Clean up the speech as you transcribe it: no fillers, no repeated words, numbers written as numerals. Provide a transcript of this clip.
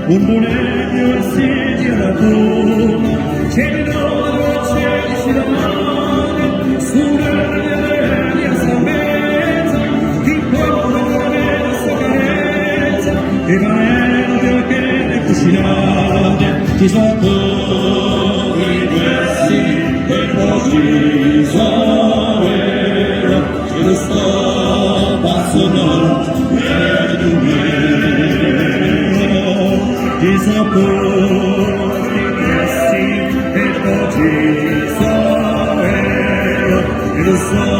Un buonello e sedi alla tua, c'è di nuovo e c'è di mare, sulla linea salvezza, ti porta una bella carezza, e va che ne cucinate, ti sapore i versi e poi sapere, e lo sto passando, e tu di sapori grassi e oggi so e lo so